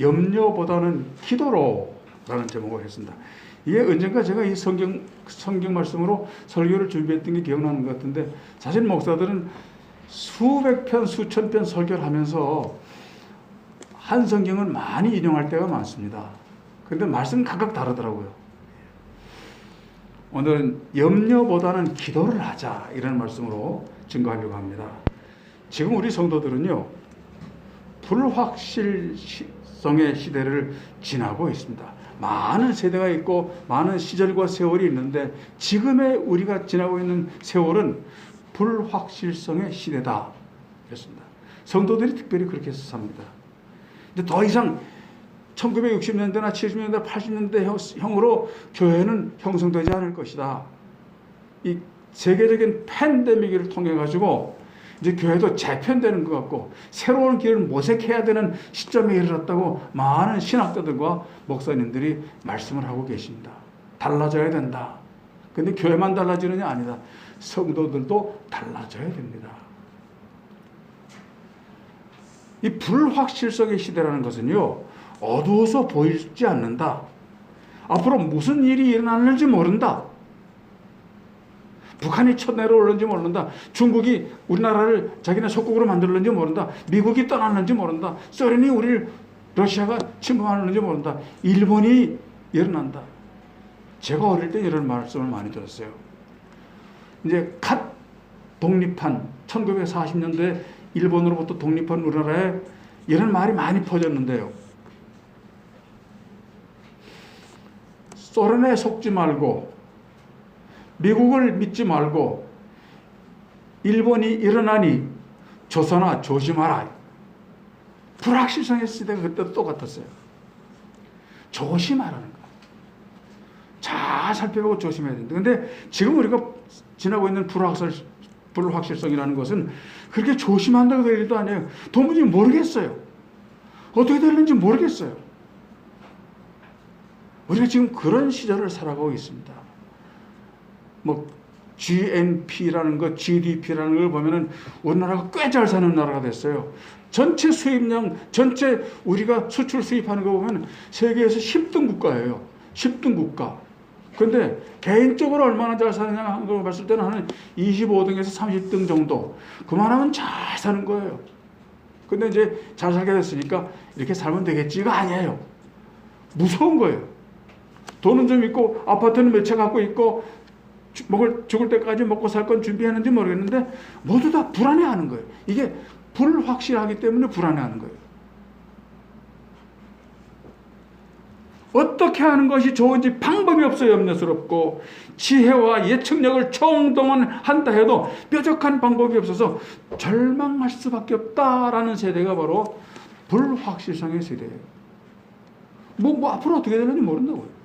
염려보다는 기도로 라는 제목을 했습니다. 이게 언젠가 제가 이 성경 말씀으로 설교를 준비했던 게 기억나는 것 같은데, 사실 목사들은 수백 편, 수천 편 설교를 하면서 한 성경을 많이 인용할 때가 많습니다. 그런데 말씀은 각각 다르더라고요. 오늘은 염려보다는 기도를 하자, 이런 말씀으로 증거하려고 합니다. 지금 우리 성도들은요, 불확실성의 시대를 지나고 있습니다. 많은 세대가 있고 많은 시절과 세월이 있는데, 지금의 우리가 지나고 있는 세월은 불확실성의 시대다 그랬습니다. 성도들이 특별히 그렇게 해서 삽니다. 근데 더 이상 1960년대나 70년대, 80년대 형으로 교회는 형성되지 않을 것이다. 이 세계적인 팬데믹을 통해 가지고 이제 교회도 재편되는 것 같고 새로운 길을 모색해야 되는 시점에 이르렀다고 많은 신학자들과 목사님들이 말씀을 하고 계십니다. 달라져야 된다. 근데 교회만 달라지느냐? 아니다. 성도들도 달라져야 됩니다. 이 불확실성의 시대라는 것은요, 어두워서 보이지 않는다. 앞으로 무슨 일이 일어날지 모른다. 북한이 쳐내려올는지 모른다. 중국이 우리나라를 자기네 속국으로 만들는지 모른다. 미국이 떠났는지 모른다. 소련이 러시아가 침공하는지 모른다. 일본이 일어난다. 제가 어릴 때 이런 말씀을 많이 들었어요. 이제 갓 독립한 1940년대 일본으로부터 독립한 우리나라에 이런 말이 많이 퍼졌는데요. 소련에 속지 말고 미국을 믿지 말고 일본이 일어나니 조선아 조심하라. 불확실성의 시대가 그때 똑같았어요. 조심하라는 거. 잘 살펴보고 조심해야 된다. 근데 지금 우리가 지나고 있는 불확실성이라는 것은 그렇게 조심한다고 될 일도 아니에요. 도무지 모르겠어요. 어떻게 될는지 모르겠어요. 우리가 지금 그런 시절을 살아가고 있습니다. 뭐 GNP라는 거, GDP라는 걸 보면은 우리나라가 꽤 잘 사는 나라가 됐어요. 전체 수입량, 전체 우리가 수출 수입하는 거 보면 세계에서 10등 국가예요. 10등 국가. 그런데 개인적으로 얼마나 잘 사느냐 하는 걸 봤을 때는 한 25등에서 30등 정도. 그만하면 잘 사는 거예요. 근데 이제 잘 살게 됐으니까 이렇게 살면 되겠지가 아니에요. 무서운 거예요. 돈은 좀 있고 아파트는 몇 채 갖고 있고 죽을 때까지 먹고 살 건 준비했는지 모르겠는데 모두 다 불안해하는 거예요. 이게 불확실하기 때문에 불안해하는 거예요. 어떻게 하는 것이 좋은지 방법이 없어 염려스럽고 지혜와 예측력을 총동원한다 해도 뾰족한 방법이 없어서 절망할 수밖에 없다라는 세대가 바로 불확실성의 세대예요. 뭐 앞으로 어떻게 되는지 모른다고요.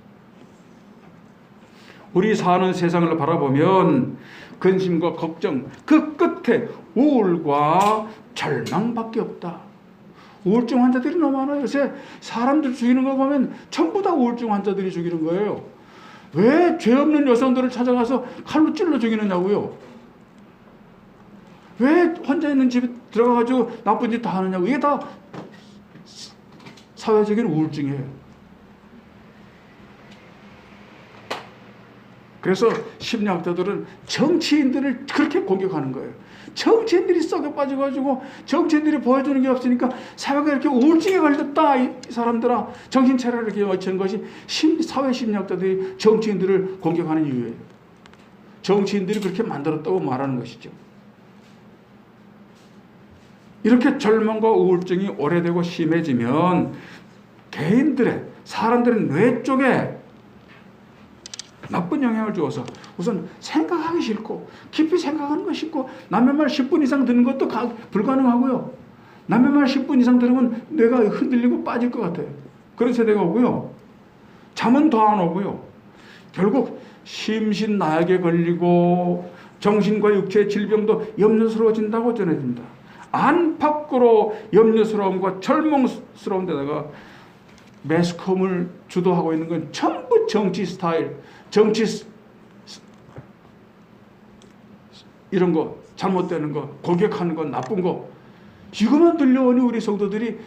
우리 사는 세상을 바라보면 근심과 걱정, 그 끝에 우울과 절망밖에 없다. 우울증 환자들이 너무 많아요. 요새 사람들 죽이는 거 보면 전부 다 우울증 환자들이 죽이는 거예요. 왜 죄 없는 여성들을 찾아가서 칼로 찔러 죽이느냐고요. 왜 혼자 있는 집에 들어가가지고 나쁜 짓 다 하느냐고. 이게 다 사회적인 우울증이에요. 그래서 심리학자들은 정치인들을 그렇게 공격하는 거예요. 정치인들이 썩여 빠져가지고 정치인들이 보여주는 게 없으니까 사회가 이렇게 우울증에 걸렸다. 이 사람들아 정신 차려라 이렇게 외치는 것이 사회심리학자들이 정치인들을 공격하는 이유예요. 정치인들이 그렇게 만들었다고 말하는 것이죠. 이렇게 절망과 우울증이 오래되고 심해지면 사람들의 뇌 쪽에 나쁜 영향을 주어서 우선 생각하기 싫고 깊이 생각하는 거 싫고 남의 말 10분 이상 듣는 것도 불가능하고요. 남의 말 10분 이상 들으면 뇌가 흔들리고 빠질 것 같아요. 그런 세대가 오고요. 잠은 더 안 오고요. 결국 심신나약에 걸리고 정신과 육체의 질병도 염려스러워진다고 전해집니다. 안팎으로 염려스러움과 절망스러운 데다가 매스컴을 주도하고 있는 건 전부 정치 스타일, 이런 거, 잘못되는 거, 공격하는 거, 나쁜 거. 이거만 들려오니 우리 성도들이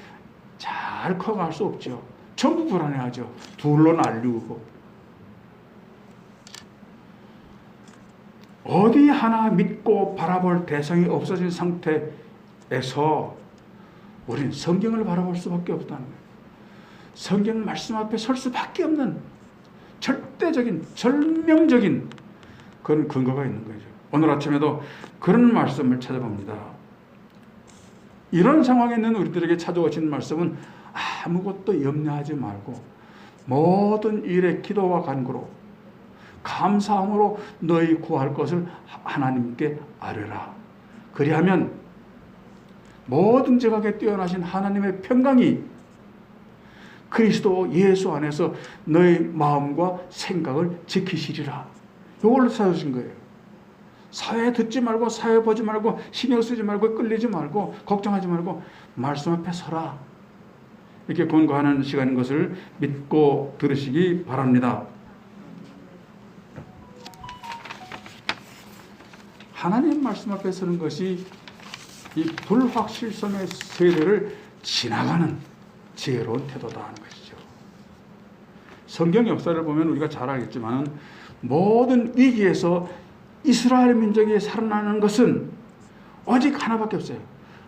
잘 커갈 수 없죠. 전부 불안해하죠. 둘로 날리고. 어디 하나 믿고 바라볼 대상이 없어진 상태에서 우리는 성경을 바라볼 수밖에 없다는 거예요. 성경 말씀 앞에 설 수밖에 없는 절대적인, 절명적인 그런 근거가 있는 거죠. 오늘 아침에도 그런 말씀을 찾아봅니다. 이런 상황에 있는 우리들에게 찾아오신 말씀은 아무것도 염려하지 말고 모든 일에 기도와 간구로 감사함으로 너희 구할 것을 하나님께 아뢰라. 그리하면 모든 지각에 뛰어나신 하나님의 평강이 그리스도 예수 안에서 너희 마음과 생각을 지키시리라. 이걸로 찾으신 거예요. 사회 듣지 말고 사회 보지 말고 신경 쓰지 말고 끌리지 말고 걱정하지 말고 말씀 앞에 서라. 이렇게 권고하는 시간인 것을 믿고 들으시기 바랍니다. 하나님 말씀 앞에 서는 것이 이 불확실성의 세대를 지나가는 지혜로운 태도다 하는 것이죠. 성경 역사를 보면 우리가 잘 알겠지만 모든 위기에서 이스라엘 민족이 살아나는 것은 오직 하나밖에 없어요.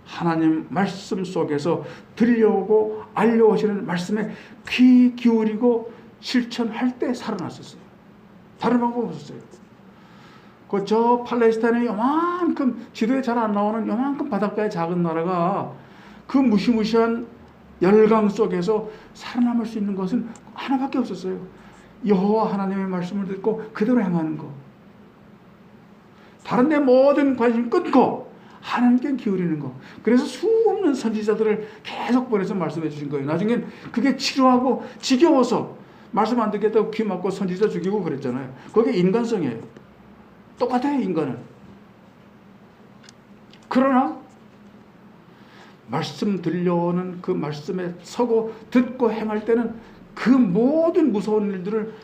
하나님 말씀 속에서 들려오고 알려오시는 말씀에 귀 기울이고 실천할 때 살아났었어요. 다른 방법 없었어요. 저 팔레스타인의 요만큼 지도에 잘 안 나오는 요만큼 바닷가의 작은 나라가 그 무시무시한 열강 속에서 살아남을 수 있는 것은 하나밖에 없었어요. 여호와 하나님의 말씀을 듣고 그대로 행하는 것. 다른 데 모든 관심 끊고 하나님께 기울이는 것. 그래서 수없는 선지자들을 계속 보내서 말씀해 주신 거예요. 나중엔 그게 지루하고 지겨워서 말씀 안 듣겠다고 귀 막고 선지자 죽이고 그랬잖아요. 그게 인간성이에요. 똑같아요, 인간은. 그러나 말씀 들려오는 그 말씀에 서고 듣고 행할 때는 그 모든 무서운 일들을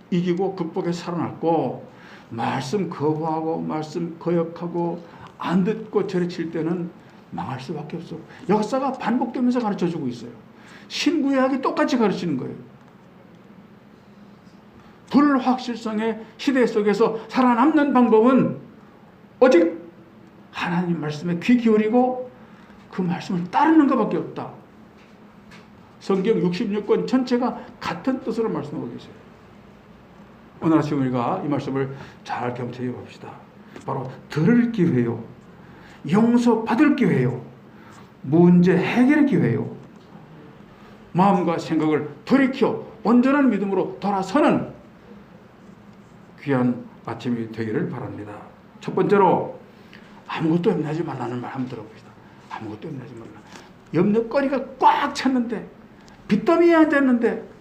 이기고 극복해 살아났고, 말씀 거부하고 말씀 거역하고 안 듣고 저리칠 때는 망할 수밖에 없어. 역사가 반복되면서 가르쳐주고 있어요. 신구약이 똑같이 가르치는 거예요. 불확실성의 시대 속에서 살아남는 방법은 오직 하나님 말씀에 귀 기울이고 그 말씀을 따르는 것밖에 없다. 성경 66권 전체가 같은 뜻으로 말씀하고 계세요. 오늘 아침 우리가 이 말씀을 잘 경청해 봅시다. 바로 들을 기회요, 용서받을 기회요, 문제 해결의 기회요, 마음과 생각을 돌이켜 온전한 믿음으로 돌아서는 귀한 아침이 되기를 바랍니다. 첫 번째로 아무것도 염려하지 말라는 말 한번 들어봅시다. 아무것도 염려하지 말라. 염려거리가 꽉 찼는데, 빚더미에 앉았는데,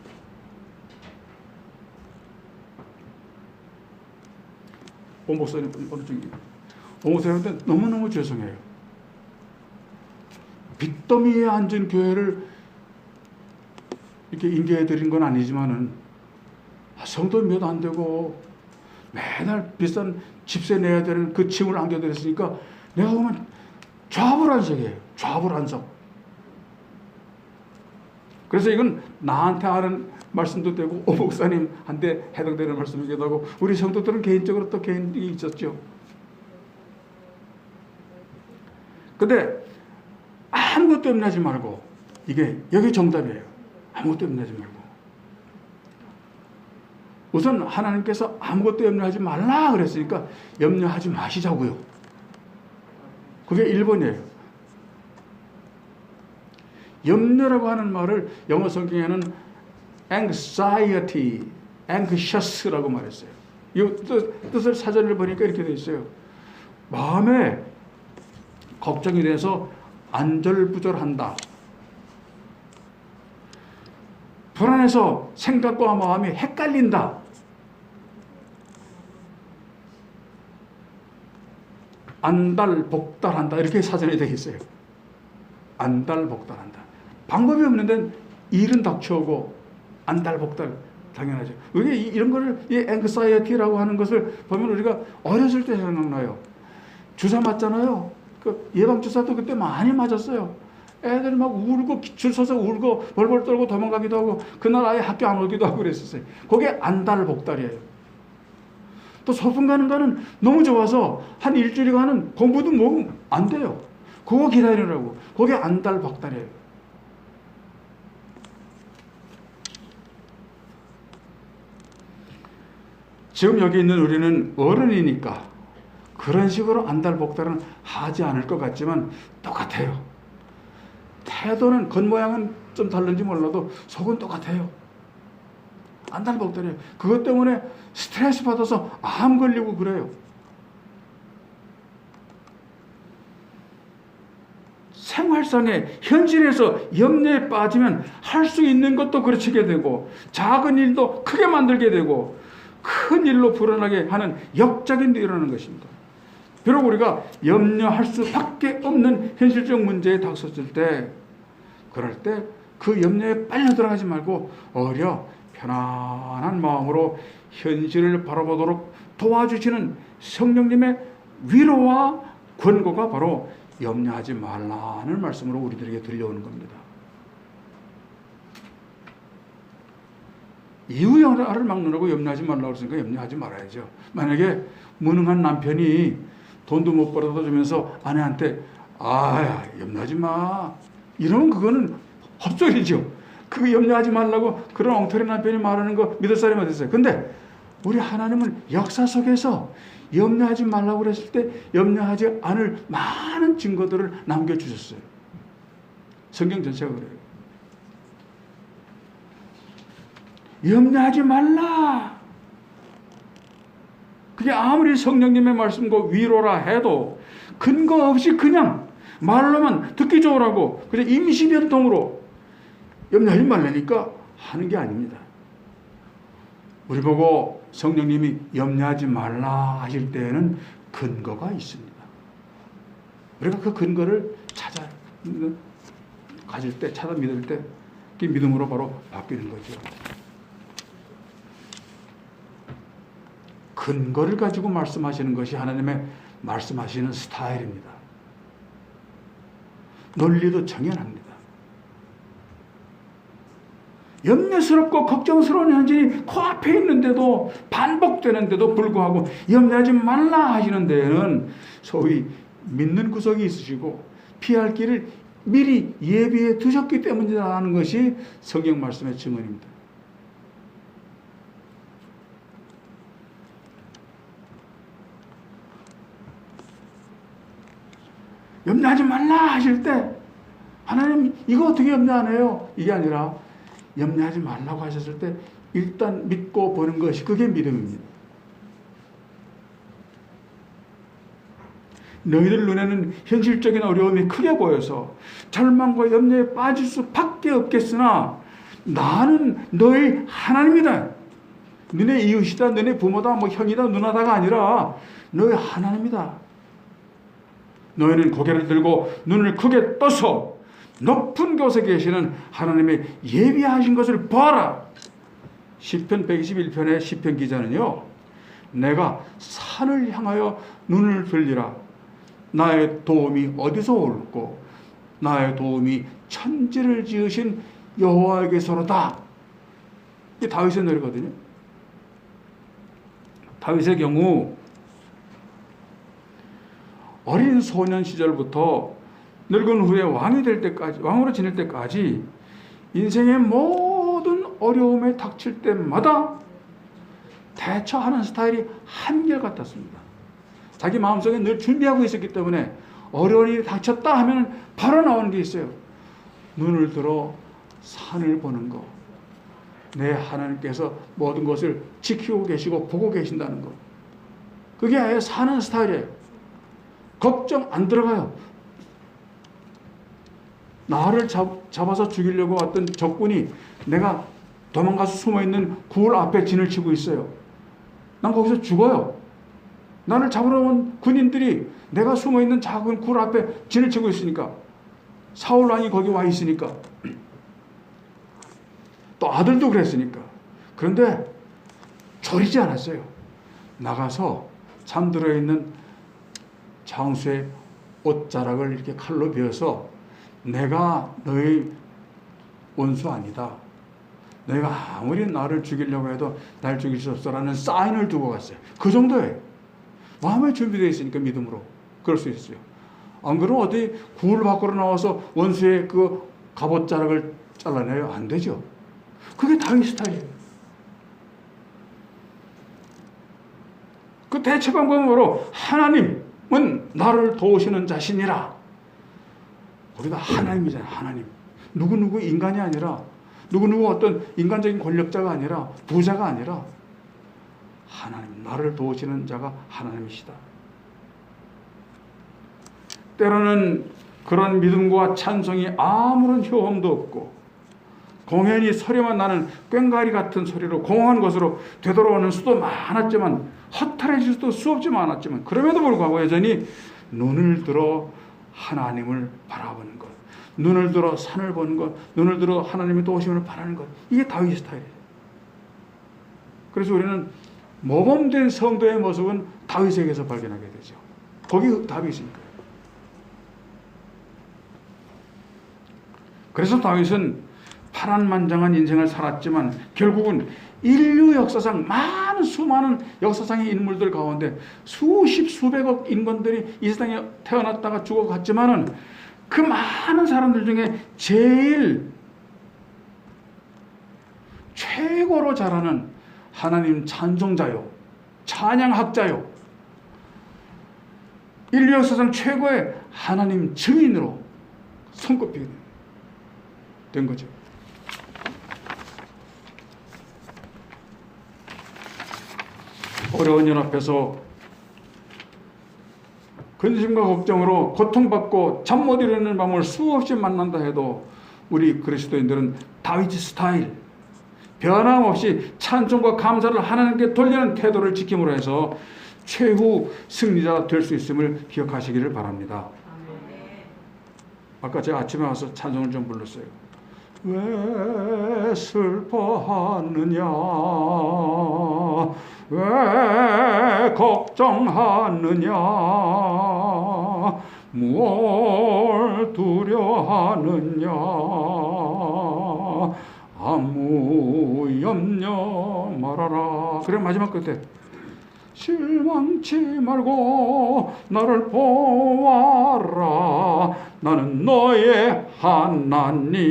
오 목사님 어느 쪽이? 오 목사님한테 너무너무 죄송해요. 빚더미에 앉은 교회를 이렇게 인계해 드린 건 아니지만은 성도 몇 안 되고 매달 비싼 집세 내야 되는 그 짐을 안겨드렸으니까 내가 보면 좌불안석이에요. 좌불안석. 그래서 이건 나한테 하는 말씀도 되고 오 목사님한테 해당되는 말씀이기도 하고 우리 성도들은 개인적으로 또 개인이 있었죠. 근데 아무것도 염려하지 말고, 이게 여기 정답이에요. 아무것도 염려하지 말고. 우선 하나님께서 아무것도 염려하지 말라 그랬으니까 염려하지 마시자고요. 그게 1번이에요. 염려라고 하는 말을 영어 성경에는 anxiety, anxious라고 말했어요. 이 뜻을 사전을 보니까 이렇게 되어 있어요. 마음에 걱정이 돼서 안절부절한다. 불안해서 생각과 마음이 헷갈린다. 안달복달한다. 이렇게 사전에 되어 있어요. 안달복달한다. 방법이 없는데 일은 닥쳐오고 안달복달 당연하죠. 이게 이런 거를 이 앵그사이어티라고 하는 것을 보면 우리가 어렸을 때 생각나요. 주사 맞잖아요. 그 예방 주사도 그때 많이 맞았어요. 애들 막 울고 줄 서서 울고 벌벌 떨고 도망가기도 하고 그날 아예 학교 안 오기도 하고 그랬었어요. 그게 안달복달이에요. 또 소풍 가는 거는 너무 좋아서 한 일주일간은 공부도 뭐 안 돼요. 그거 기다리라고. 그게 안달복달이에요. 지금 여기 있는 우리는 어른이니까 그런 식으로 안달복달은 하지 않을 것 같지만 똑같아요. 태도는 겉모양은 좀 다른지 몰라도 속은 똑같아요. 안달복달이에요. 그것 때문에 스트레스 받아서 암 걸리고 그래요. 생활상에 현실에서 염려에 빠지면 할 수 있는 것도 그르치게 되고 작은 일도 크게 만들게 되고 큰 일로 불어나게 하는 역작인 일이 일어나는 것입니다. 비록 우리가 염려할 수밖에 없는 현실적 문제에 닥쳤을 때 그럴 때 그 염려에 빨려 들어가지 말고 오히려 편안한 마음으로 현실을 바라보도록 도와주시는 성령님의 위로와 권고가 바로 염려하지 말라는 말씀으로 우리들에게 들려오는 겁니다. 이후 연애를 막느라고 염려하지 말라고 했으니까 염려하지 말아야죠. 만약에 무능한 남편이 돈도 못 벌어다 주면서 아내한테 염려하지 마 이러면 그거는 헛소리죠. 그 염려하지 말라고 그런 엉터리 남편이 말하는 거 믿을 사람이 어디 있어요. 근데 우리 하나님은 역사 속에서 염려하지 말라고 그랬을 때 염려하지 않을 많은 증거들을 남겨주셨어요. 성경 전체가 그래요. 염려하지 말라. 그게 아무리 성령님의 말씀과 위로라 해도 근거 없이 그냥 말로만 듣기 좋으라고 그냥 임시변통으로 염려하지 말라니까 하는 게 아닙니다. 우리 보고 성령님이 염려하지 말라 하실 때에는 근거가 있습니다. 우리가 그 근거를 가질 때, 찾아 믿을 때, 그 믿음으로 바로 바뀌는 거죠. 근거를 가지고 말씀하시는 것이 하나님의 말씀하시는 스타일입니다. 논리도 정연합니다. 염려스럽고 걱정스러운 현실이 코앞에 있는데도 반복되는데도 불구하고 염려하지 말라 하시는 데에는 소위 믿는 구석이 있으시고 피할 길을 미리 예비해 두셨기 때문이라는 것이 성경 말씀의 증언입니다. 염려하지 말라 하실 때 하나님 이거 어떻게 염려 안 해요? 이게 아니라 염려하지 말라고 하셨을 때 일단 믿고 보는 것이 그게 믿음입니다. 너희들 눈에는 현실적인 어려움이 크게 보여서 절망과 염려에 빠질 수밖에 없겠으나 나는 너희 하나님이다. 너네 이웃이다, 너네 부모다, 뭐 형이다, 누나다가 아니라 너희 하나님이다. 너희는 고개를 들고 눈을 크게 떠서 높은 곳에 계시는 하나님의 예비하신 것을 보아라. 시편 121편의 시편 기자는요, 내가 산을 향하여 눈을 들리라. 나의 도움이 어디서 올고 나의 도움이 천지를 지으신 여호와에게서로다. 이게 다윗의 노래거든요. 다윗의 경우 어린 소년 시절부터 늙은 후에 왕이 될 때까지, 왕으로 지낼 때까지 인생의 모든 어려움에 닥칠 때마다 대처하는 스타일이 한결같았습니다. 자기 마음속에 늘 준비하고 있었기 때문에 어려운 일이 닥쳤다 하면 바로 나오는 게 있어요. 눈을 들어 산을 보는 거. 내 하나님께서 모든 것을 지키고 계시고 보고 계신다는 거. 그게 아예 사는 스타일이에요. 걱정 안 들어가요. 나를 잡아서 죽이려고 왔던 적군이 내가 도망가서 숨어있는 굴 앞에 진을 치고 있어요. 난 거기서 죽어요. 나를 잡으러 온 군인들이 내가 숨어있는 작은 굴 앞에 진을 치고 있으니까, 사울 왕이 거기 와 있으니까, 또 아들도 그랬으니까. 그런데 졸이지 않았어요. 나가서 잠들어 있는 장수의 옷자락을 이렇게 칼로 베어서 내가 너의 원수 아니다. 내가 아무리 나를 죽이려고 해도 날 죽일 수 없어라는 사인을 두고 갔어요. 그 정도예요. 마음에 준비되어 있으니까 믿음으로 그럴 수 있어요. 안 그러면 어디 굴 밖으로 나와서 원수의 그 갑옷자락을 잘라내요? 안 되죠. 그게 다윗 스타일이에요. 그 대처 방법은 바로 하나님은 나를 도우시는 자신이라. 우리가 하나님이잖아요. 하나님. 누구누구 인간이 아니라, 누구누구 어떤 인간적인 권력자가 아니라, 부자가 아니라 하나님, 나를 도우시는 자가 하나님이시다. 때로는 그런 믿음과 찬송이 아무런 효험도 없고 공연히 소리만 나는 꽹과리 같은 소리로 공허한 것으로 되돌아오는 수도 많았지만, 허탈해질 수도 수없지 많았지만, 그럼에도 불구하고 여전히 눈을 들어 하나님을 바라보는 것, 눈을 들어 산을 보는 것, 눈을 들어 하나님의 도우심을 바라는 것, 이게 다윗 스타일이에요. 그래서 우리는 모범된 성도의 모습은 다윗에게서 발견하게 되죠. 거기 다윗이니까요. 그래서 다윗은 파란만장한 인생을 살았지만 결국은 인류 역사상 수많은 역사상의 인물들 가운데 수십 수백억 인간들이 이 세상에 태어났다가 죽어갔지만은 그 많은 사람들 중에 제일 최고로 잘하는 하나님 찬송자요, 찬양학자요, 인류 역사상 최고의 하나님 증인으로 손꼽히게 된 거죠. 어려운 일 앞에서 근심과 걱정으로 고통받고 잠 못 이루는 밤을 수없이 만난다 해도 우리 그리스도인들은 다윗 스타일, 변함없이 찬송과 감사를 하나님께 돌리는 태도를 지킴으로 해서 최후 승리자가 될 수 있음을 기억하시기를 바랍니다. 아까 제가 아침에 와서 찬송을 좀 불렀어요. 왜 슬퍼하느냐, 왜 걱정하느냐, 뭘 두려워하느냐, 아무 염려 말아라. 그래 마지막 끝에 실망치 말고 나를 보아라, 나는 너의 하나님이라.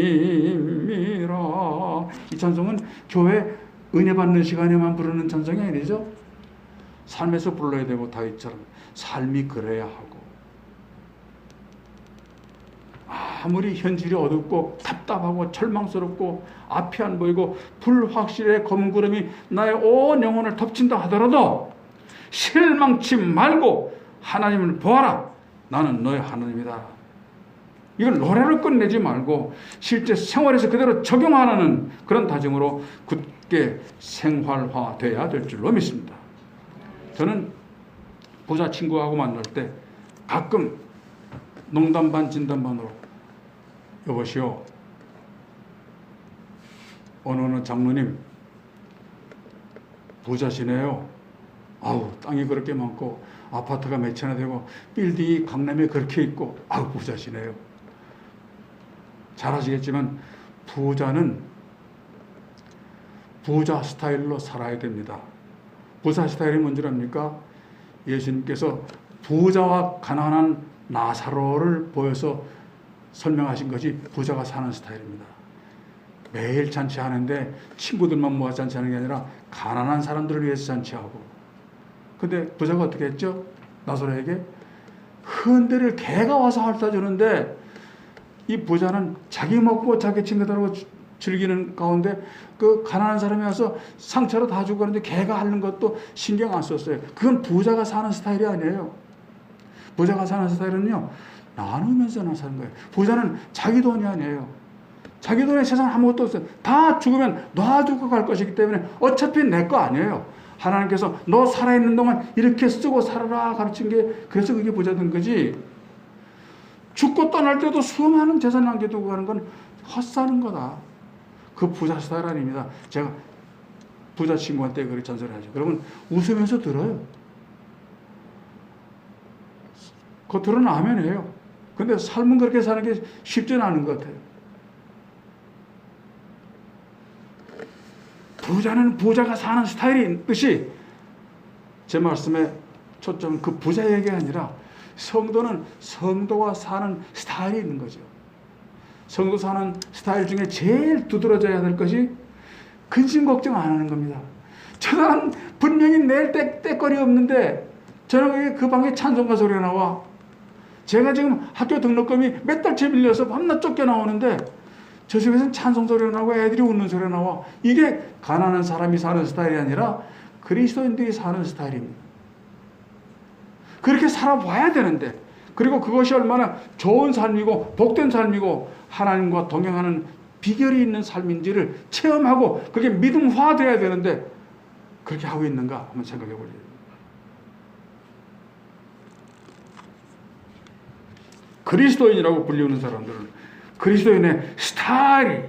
이 찬송은 교회 은혜 받는 시간에만 부르는 찬송이 아니죠. 삶에서 불러야 되고 다윗처럼 삶이 그래야 하고, 아무리 현실이 어둡고 답답하고 절망스럽고 앞이 안 보이고 불확실의 검은 구름이 나의 온 영혼을 덮친다 하더라도 실망치 말고 하나님을 보아라, 나는 너의 하나님이다. 이걸 노래로 끝내지 말고 실제 생활에서 그대로 적용하는 그런 다짐으로 굳게 생활화돼야 될 줄로 믿습니다. 저는 부자 친구하고 만날 때 가끔 농담 반 진담 반으로, 여보시오, 어느 장로님 부자시네요. 아우, 땅이 그렇게 많고 아파트가 몇 채나 되고 빌딩이 강남에 그렇게 있고, 아우 부자시네요. 잘 아시겠지만 부자는 부자 스타일로 살아야 됩니다. 부자 스타일이 뭔지 압니까? 예수님께서 부자와 가난한 나사로를 보여서 설명하신 것이 부자가 사는 스타일입니다. 매일 잔치하는데 친구들만 모아 잔치하는 게 아니라 가난한 사람들을 위해서 잔치하고, 근데 부자가 어떻게 했죠? 나사로에게 흔대를 개가 와서 핥아 주는데 이 부자는 자기 먹고 자기 친구들하고 즐기는 가운데 그 가난한 사람이 와서 상처로 다 주고 가는데 개가 핥는 것도 신경 안 썼어요. 그건 부자가 사는 스타일이 아니에요. 부자가 사는 스타일은요, 나누면서 사는 거예요. 부자는 자기 돈이 아니에요. 자기 돈에 세상 아무것도 없어요. 다 죽으면 놔두고 갈 것이기 때문에 어차피 내 거 아니에요. 하나님께서 너 살아있는 동안 이렇게 쓰고 살아라 가르친 게, 그래서 그게 부자 된 거지. 죽고 떠날 때도 수많은 재산 남겨두고 가는 건 헛사는 거다. 그 부자 스타일 아닙니다. 제가 부자 친구한테 그렇게 잔소리하죠. 그러면 웃으면서 들어요. 겉으로는 아멘해요. 근데 삶은 그렇게 사는 게 쉽지는 않은 것 같아요. 부자는 부자가 사는 스타일이 있듯이 제 말씀에 초점은 그 부자에게 아니라 성도는 성도가 사는 스타일이 있는 거죠. 성도 사는 스타일 중에 제일 두드러져야 될 것이 근심 걱정 안 하는 겁니다. 저는 분명히 내일 때거리 없는데 저는 왜 그 방에 찬송가 소리가 나와? 제가 지금 학교 등록금이 몇 달째 밀려서 밤낮 쫓겨나오는데 저 집에서는 찬송 소리가 나고 애들이 웃는 소리가 나와. 이게 가난한 사람이 사는 스타일이 아니라 그리스도인들이 사는 스타일입니다. 그렇게 살아봐야 되는데, 그리고 그것이 얼마나 좋은 삶이고 복된 삶이고 하나님과 동행하는 비결이 있는 삶인지를 체험하고 그게 믿음화돼야 되는데 그렇게 하고 있는가 한번 생각해 보세요. 그리스도인이라고 불리우는 사람들은 그리스도인의 스타일이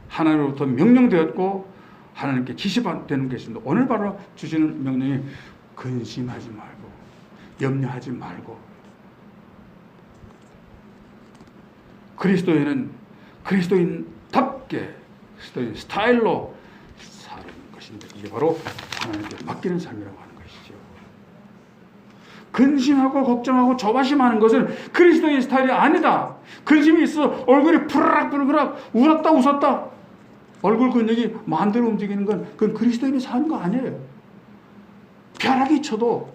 하나님으로부터 명령되었고 하나님께 지시되는 것입니다. 오늘 바로 주시는 명령이 근심하지 말고 염려하지 말고, 그리스도인은 그리스도인답게 그리스도인 스타일로 사는 것인데 이게 바로 하나님께 맡기는 삶이라고 하는 것이죠. 근심하고 걱정하고 조바심하는 것은 그리스도의 스타일이 아니다. 근심이 있어 얼굴이 푸르락푸르락 울었다 웃었다 얼굴 근육이 마음대로 움직이는 건 그건 그리스도인이 사는 거 아니에요. 벼락이 쳐도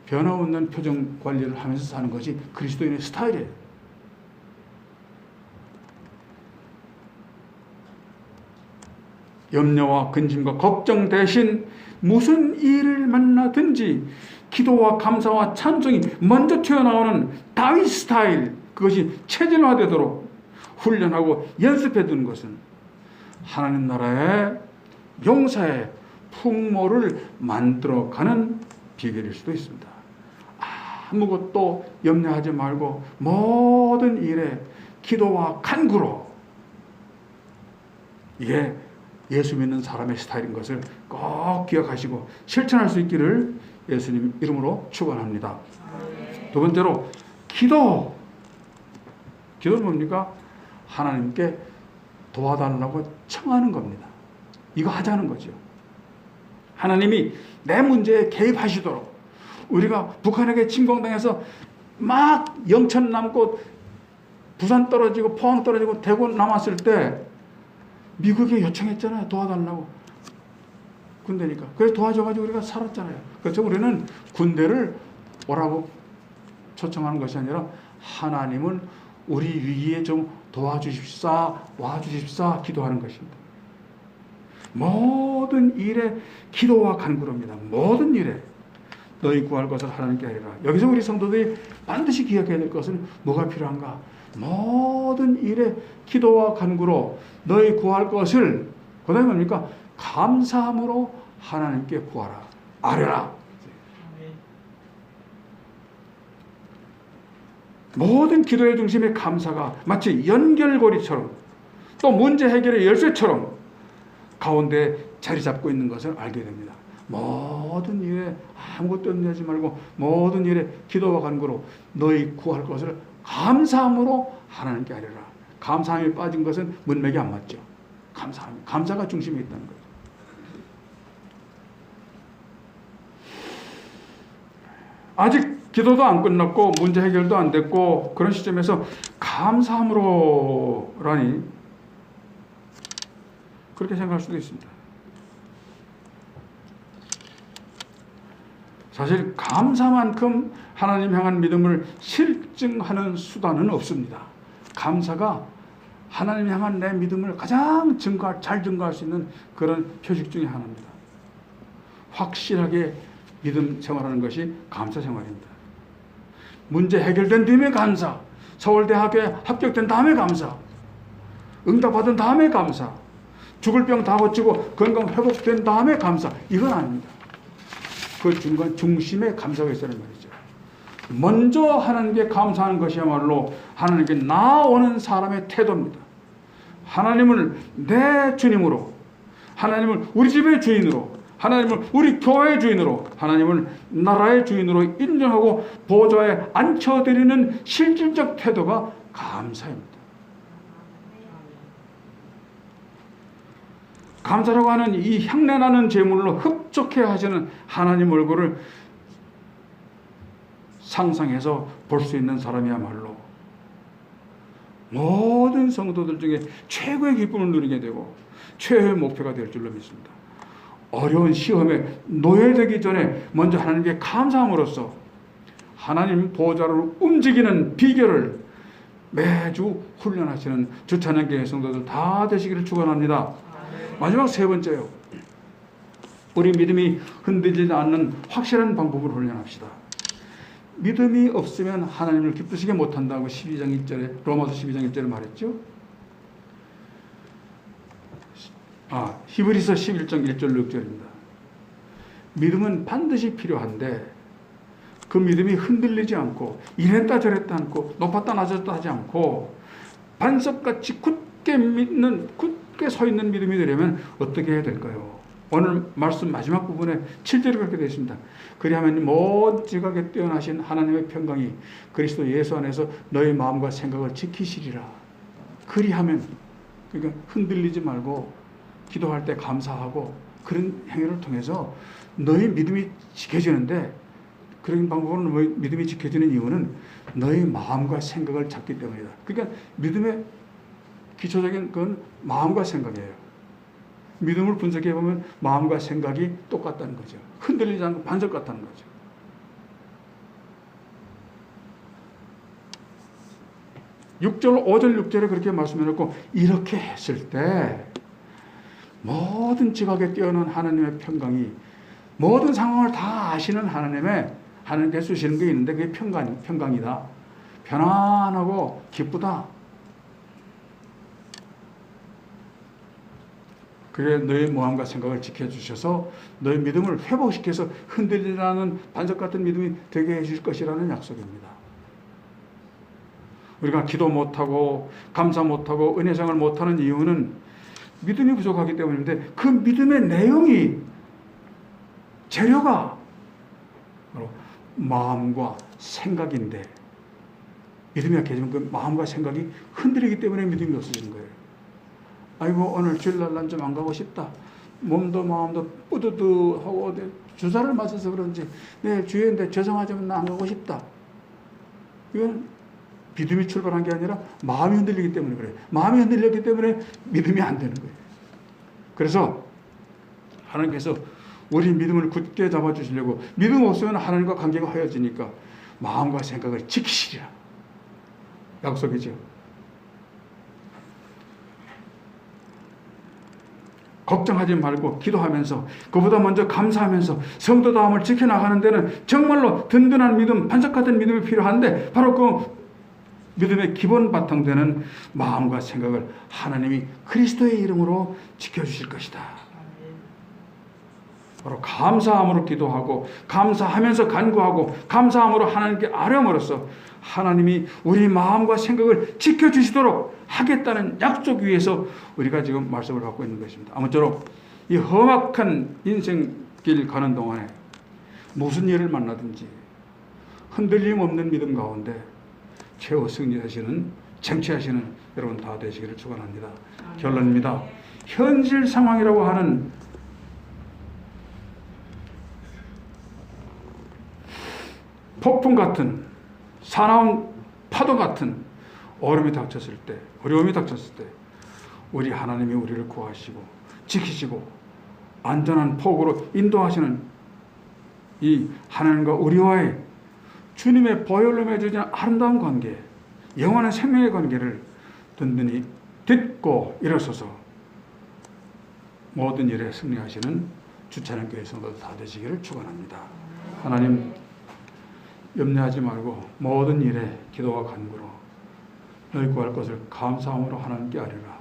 변화없는 표정 관리를 하면서 사는 것이 그리스도인의 스타일이에요. 염려와 근심과 걱정 대신 무슨 일을 만나든지 기도와 감사와 찬송이 먼저 튀어나오는 다윗 스타일, 그것이 체질화되도록 훈련하고 연습해 두는 것은 하나님 나라의 용사의 풍모를 만들어가는 비결일 수도 있습니다. 아무것도 염려하지 말고 모든 일에 기도와 간구로, 이게 예수 믿는 사람의 스타일인 것을 꼭 기억하시고 실천할 수 있기를 예수님 이름으로 축원합니다. 두 번째로 기도는 뭡니까? 하나님께 도와달라고 청하는 겁니다. 이거 하자는 거죠. 하나님이 내 문제에 개입하시도록, 우리가 북한에게 침공당해서 막 영천 남고 부산 떨어지고 포항 떨어지고 대구 남았을 때 미국에 요청했잖아요. 도와달라고. 군대니까. 그래서 도와줘가지고 우리가 살았잖아요. 그렇죠. 우리는 군대를 오라고 초청하는 것이 아니라 하나님은 우리 위기에 좀 도와주십사, 와주십사 기도하는 것입니다. 모든 일에 기도와 간구로입니다. 모든 일에 너희 구할 것을 하나님께 하리라. 여기서 우리 성도들이 반드시 기억해야 될 것은 뭐가 필요한가? 모든 일에 기도와 간구로 너희 구할 것을, 그 다음에 뭡니까? 감사함으로 하나님께 구하라. 아뢰라. 모든 기도의 중심에 감사가 마치 연결고리처럼 또 문제 해결의 열쇠처럼 가운데 자리 잡고 있는 것을 알게 됩니다. 모든 일에 아무것도 염려하지 말고 모든 일에 기도와 간구로 너희 구할 것을 감사함으로 하나님께 하리라. 감사함이 빠진 것은 문맥이 안 맞죠. 감사가 중심에 있다는 거죠. 아직 기도도 안 끝났고 문제 해결도 안 됐고 그런 시점에서 감사함으로라니 그렇게 생각할 수도 있습니다. 사실 감사만큼 하나님 향한 믿음을 실증하는 수단은 없습니다. 감사가 하나님 향한 내 믿음을 가장 잘 증거할 수 있는 그런 표식 중에 하나입니다. 확실하게 믿음 생활하는 것이 감사 생활입니다. 문제 해결된 뒤에 감사, 서울대학교에 합격된 다음에 감사, 응답받은 다음에 감사, 죽을 병 다 고치고 건강 회복된 다음에 감사, 이건 아닙니다. 그 중심에 감사가 있다는 말이죠. 먼저 하나님께 감사하는 것이야말로 하나님께 나아오는 사람의 태도입니다. 하나님을 내 주님으로, 하나님을 우리 집의 주인으로, 하나님을 우리 교회의 주인으로, 하나님을 나라의 주인으로 인정하고 보좌에 앉혀드리는 실질적 태도가 감사입니다. 감사라고 하는 이 향내나는 제물로 흡족해 하시는 하나님 얼굴을 상상해서 볼 수 있는 사람이야말로 모든 성도들 중에 최고의 기쁨을 누리게 되고 최고의 목표가 될 줄로 믿습니다. 어려운 시험에 노예되기 전에 먼저 하나님께 감사함으로써 하나님 보좌를 움직이는 비결을 매주 훈련하시는 주찬양교회 성도들 다 되시기를 축원합니다. 마지막 세 번째요. 우리 믿음이 흔들리지 않는 확실한 방법을 훈련합시다. 믿음이 없으면 하나님을 기쁘시게 못한다고 12장 1절에 로마서 12장 1절에 말했죠. 히브리서 11장 1절 6절입니다. 믿음은 반드시 필요한데 그 믿음이 흔들리지 않고 이랬다 저랬다 않고 높았다 낮았다 하지 않고 반석같이 굳게 서 있는 믿음이 되려면 어떻게 해야 될까요? 오늘 말씀 마지막 부분에 7절에 그렇게 되어 있습니다. 그리하면 먼 지각에 뛰어나신 하나님의 평강이 그리스도 예수 안에서 너희 마음과 생각을 지키시리라. 그리하면, 그러니까 흔들리지 말고 기도할 때 감사하고 그런 행위를 통해서 너희 믿음이 지켜지는데, 그런 방법으로 믿음이 지켜지는 이유는 너희 마음과 생각을 잡기 때문이다. 그러니까 믿음의 기초적인 건 마음과 생각이에요. 믿음을 분석해 보면 마음과 생각이 똑같다는 거죠. 흔들리지 않고 반석 같다는 거죠. (6절) 5절 6절에 그렇게 말씀해놓고 이렇게 했을 때 모든 지각에 뛰어난 하나님의 평강이 모든 상황을 다 아시는 하나님께 주시는 게 있는데 그게 평강이다. 편안하고 기쁘다. 그래 너의 마음과 생각을 지켜주셔서 너의 믿음을 회복시켜서 흔들리지 않는 반석 같은 믿음이 되게 해주실 것이라는 약속입니다. 우리가 기도 못하고 감사 못하고 은혜상을 못하는 이유는 믿음이 부족하기 때문인데 그 믿음의 내용이 재료가 바로 마음과 생각인데 믿음이 약해지면 그 마음과 생각이 흔들리기 때문에 믿음이 없어지는 거예요. 아이고 오늘 주일날 난 좀 안 가고 싶다. 몸도 마음도 뿌듯하고 주사를 맞아서 그런지 내일 주일인데 죄송하지만 나 안 가고 싶다. 이건 믿음이 출발한 게 아니라 마음이 흔들리기 때문에 그래요. 마음이 흔들렸기 때문에 믿음이 안 되는 거예요. 그래서 하나님께서 우리 믿음을 굳게 잡아주시려고 믿음 없으면 하나님과 관계가 허해지니까 마음과 생각을 지키시리라. 약속이죠. 걱정하지 말고 기도하면서 그보다 먼저 감사하면서 성도다움을 지켜나가는 데는 정말로 든든한 믿음, 반석 같은 믿음이 필요한데 바로 그 믿음의 기본 바탕되는 마음과 생각을 하나님이 그리스도의 이름으로 지켜주실 것이다. 바로 감사함으로 기도하고 감사하면서 간구하고 감사함으로 하나님께 아뢰므로써 하나님이 우리 마음과 생각을 지켜주시도록 하겠다는 약속 위에서 우리가 지금 말씀을 갖고 있는 것입니다. 아무쪼록 이 험악한 인생길 가는 동안에 무슨 일을 만나든지 흔들림 없는 믿음 가운데 최후 승리하시는 쟁취하시는 여러분 다 되시기를 축원합니다. 결론입니다. 현실 상황이라고 하는 폭풍 같은 사나운 파도 같은 어려움이 닥쳤을 때 우리 하나님이 우리를 구하시고 지키시고 안전한 폭으로 인도하시는 이 하나님과 우리와의 주님의 보혈로 맺어진 아름다운 관계, 영원한 생명의 관계를 든든히 딛고 일어서서 모든 일에 승리하시는 주찬양교회 성도들 다 되시기를 축원합니다. 하나님 염려하지 말고 모든 일에 기도와 간구로 너희 구할 것을 감사함으로 하나님께 아뢰라.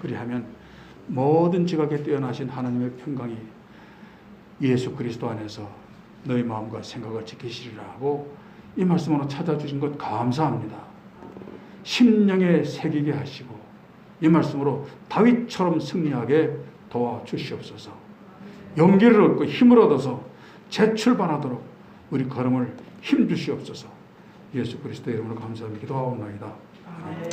그리하면 모든 지각에 뛰어나신 하나님의 평강이 예수 그리스도 안에서 너희 마음과 생각을 지키시리라 하고 이 말씀으로 찾아주신 것 감사합니다. 심령에 새기게 하시고 이 말씀으로 다윗처럼 승리하게 도와주시옵소서. 용기를 얻고 힘을 얻어서 재출발하도록 우리 걸음을 힘주시옵소서. 예수 그리스도의 이름으로 감사하며 기도하옵나이다. 아멘.